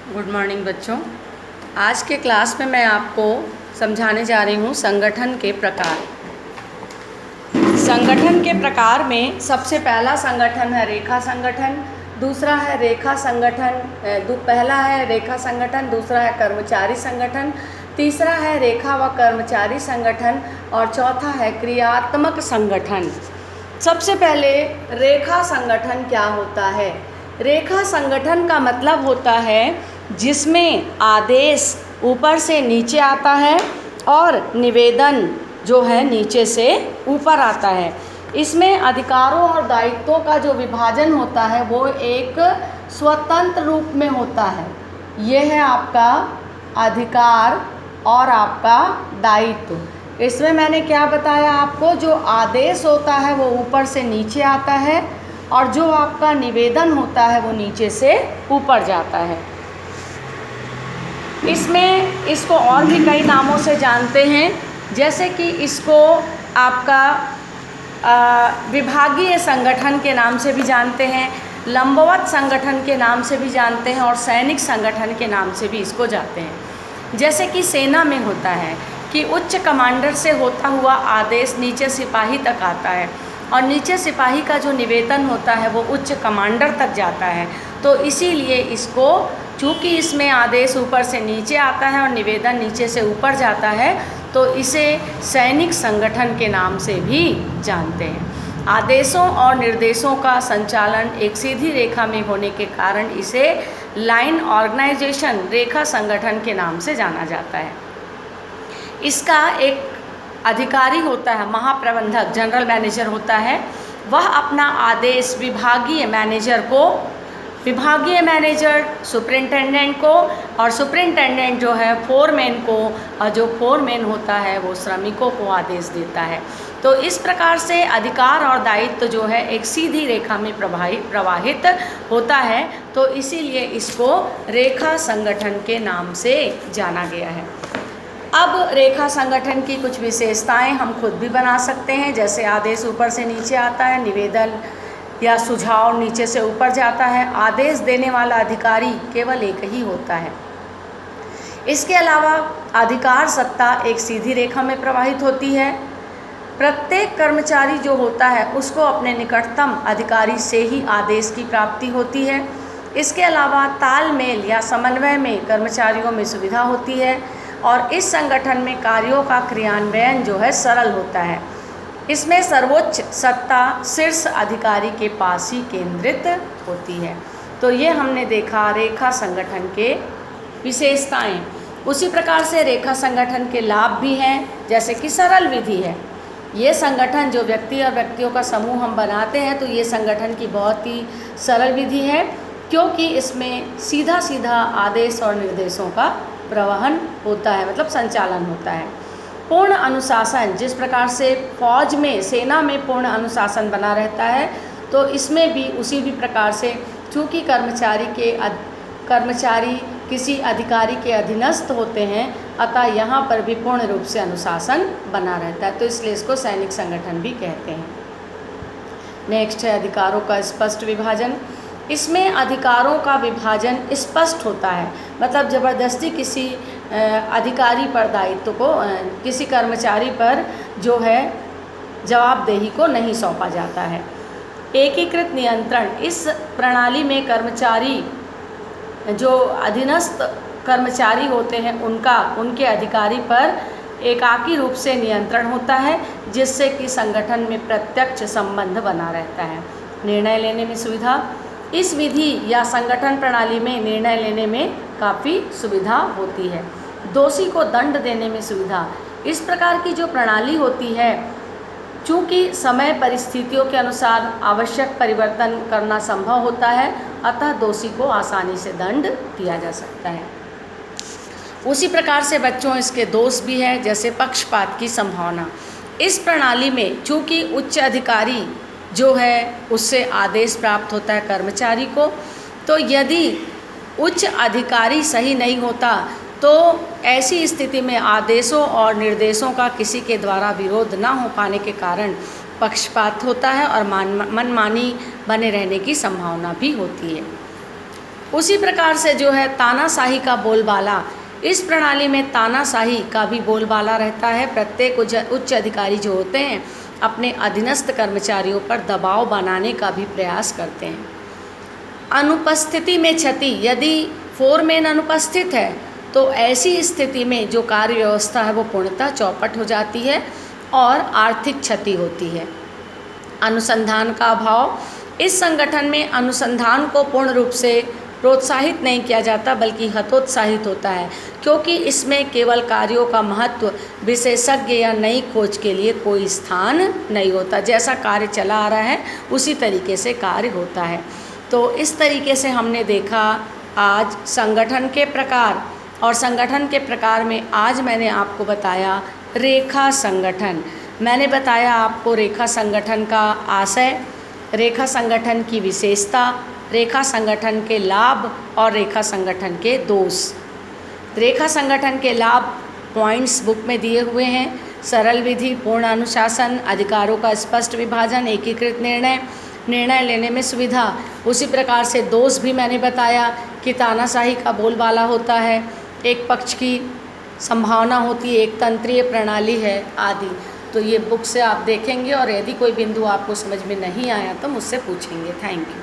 Good morning बच्चों। आज के क्लास में मैं आपको समझाने जा रही हूँ संगठन के प्रकार। संगठन के प्रकार में सबसे पहला संगठन है रेखा संगठन, दूसरा है रेखा संगठन, पहला है रेखा संगठन, दूसरा है कर्मचारी संगठन, तीसरा है रेखा व कर्मचारी संगठन और चौथा है क्रियात्मक संगठन। सबसे पहले रेखा संगठन क्या होता है? रेखा संगठन का मतलब होता है जिसमें आदेश ऊपर से नीचे आता है और निवेदन जो है नीचे से ऊपर आता है। इसमें अधिकारों और दायित्वों का जो विभाजन होता है वो एक स्वतंत्र रूप में होता है। ये है आपका अधिकार और आपका दायित्व। इसमें मैंने क्या बताया आपको, जो आदेश होता है वो ऊपर से नीचे आता है और जो आपका निवेदन होता है वो नीचे से ऊपर जाता है। इसमें इसको और भी कई नामों से जानते हैं, जैसे कि इसको आपका विभागीय संगठन के नाम से भी जानते हैं, लंबवत संगठन के नाम से भी जानते हैं और सैनिक संगठन के नाम से भी इसको जानते हैं। जैसे कि सेना में होता है कि उच्च कमांडर से होता हुआ आदेश नीचे सिपाही तक आता है और नीचे सिपाही का जो निवेदन होता है वो उच्च कमांडर तक जाता है। तो इसीलिए इसको, चूँकि इसमें आदेश ऊपर से नीचे आता है और निवेदन नीचे से ऊपर जाता है, तो इसे सैनिक संगठन के नाम से भी जानते हैं। आदेशों और निर्देशों का संचालन एक सीधी रेखा में होने के कारण इसे लाइन ऑर्गेनाइजेशन रेखा संगठन के नाम से जाना जाता है। इसका एक अधिकारी होता है, महाप्रबंधक, जनरल मैनेजर होता है। वह अपना आदेश विभागीय मैनेजर सुपरिंटेंडेंट को और सुपरिंटेंडेंट जो है फोरमैन को, और जो फोरमैन होता है वो श्रमिकों को आदेश देता है। तो इस प्रकार से अधिकार और दायित्व जो है एक सीधी रेखा में प्रवाहित होता है, तो इसीलिए इसको रेखा संगठन के नाम से जाना गया है। अब रेखा संगठन की कुछ विशेषताएं हम खुद भी बना सकते हैं, जैसे आदेश ऊपर से नीचे आता है, निवेदन या सुझाव नीचे से ऊपर जाता है, आदेश देने वाला अधिकारी केवल एक ही होता है। इसके अलावा अधिकार सत्ता एक सीधी रेखा में प्रवाहित होती है। प्रत्येक कर्मचारी जो होता है उसको अपने निकटतम अधिकारी से ही आदेश की प्राप्ति होती है। इसके अलावा तालमेल या समन्वय में कर्मचारियों में सुविधा होती है और इस संगठन में कार्यों का क्रियान्वयन जो है सरल होता है। इसमें सर्वोच्च सत्ता शीर्ष अधिकारी के पास ही केंद्रित होती है। तो ये हमने देखा रेखा संगठन के विशेषताएं। उसी प्रकार से रेखा संगठन के लाभ भी हैं, जैसे कि सरल विधि है। ये संगठन जो व्यक्ति और व्यक्तियों का समूह हम बनाते हैं, तो ये संगठन की बहुत ही सरल विधि है, क्योंकि इसमें सीधा सीधा आदेश और निर्देशों का प्रवहन होता है, मतलब संचालन होता है। पूर्ण अनुशासन, जिस प्रकार से फौज में, सेना में पूर्ण अनुशासन बना रहता है, तो इसमें भी उसी भी प्रकार से, चूँकि कर्मचारी किसी अधिकारी के अधीनस्थ होते हैं, अतः यहाँ पर भी पूर्ण रूप से अनुशासन बना रहता है, तो इसलिए इसको सैनिक संगठन भी कहते हैं। नेक्स्ट है अधिकारों का स्पष्ट विभाजन। इसमें अधिकारों का विभाजन स्पष्ट होता है, मतलब ज़बरदस्ती किसी अधिकारी पर दायित्व को, किसी कर्मचारी पर जो है जवाबदेही को नहीं सौंपा जाता है। एकीकृत नियंत्रण, इस प्रणाली में कर्मचारी, जो अधीनस्थ कर्मचारी होते हैं, उनके अधिकारी पर एकाकी रूप से नियंत्रण होता है, जिससे कि संगठन में प्रत्यक्ष संबंध बना रहता है। निर्णय लेने में सुविधा, इस विधि या संगठन प्रणाली में निर्णय लेने में काफ़ी सुविधा होती है। दोषी को दंड देने में सुविधा, इस प्रकार की जो प्रणाली होती है, चूँकि समय परिस्थितियों के अनुसार आवश्यक परिवर्तन करना संभव होता है, अतः दोषी को आसानी से दंड दिया जा सकता है। उसी प्रकार से बच्चों इसके दोष भी है, जैसे पक्षपात की संभावना। इस प्रणाली में चूँकि उच्च अधिकारी जो है उससे आदेश प्राप्त होता है कर्मचारी को, तो यदि उच्च अधिकारी सही नहीं होता तो ऐसी स्थिति में आदेशों और निर्देशों का किसी के द्वारा विरोध न हो पाने के कारण पक्षपात होता है और मनमानी बने रहने की संभावना भी होती है। उसी प्रकार से जो है तानाशाही का बोलबाला, इस प्रणाली में तानाशाही का भी बोलबाला रहता है। प्रत्येक उच्च अधिकारी जो होते हैं अपने अधीनस्थ कर्मचारियों पर दबाव बनाने का भी प्रयास करते हैं। अनुपस्थिति में क्षति, यदि फोरमैन अनुपस्थित है तो ऐसी स्थिति में जो कार्य व्यवस्था है वो पूर्णतः चौपट हो जाती है और आर्थिक क्षति होती है। अनुसंधान का अभाव, इस संगठन में अनुसंधान को पूर्ण रूप से प्रोत्साहित नहीं किया जाता बल्कि हतोत्साहित होता है, क्योंकि इसमें केवल कार्यों का महत्व, विशेषज्ञ या नई खोज के लिए कोई स्थान नहीं होता। जैसा कार्य चला आ रहा है उसी तरीके से कार्य होता है। तो इस तरीके से हमने देखा आज संगठन के प्रकार, और संगठन के प्रकार में आज मैंने आपको बताया रेखा संगठन। मैंने बताया आपको रेखा संगठन का आशय, रेखा संगठन की विशेषता, रेखा संगठन के लाभ और रेखा संगठन के दोष। रेखा संगठन के लाभ पॉइंट्स बुक में दिए हुए हैं। सरल विधि, पूर्ण अनुशासन, अधिकारों का स्पष्ट विभाजन, एकीकृत निर्णय, निर्णय लेने में सुविधा। उसी प्रकार से दोष भी मैंने बताया कि तानाशाही का बोलबाला होता है, एक पक्ष की संभावना होती है, एक तंत्रीय प्रणाली है आदि। तो ये बुक से आप देखेंगे और यदि कोई बिंदु आपको समझ में नहीं आया तो मुझसे पूछेंगे। Thank you.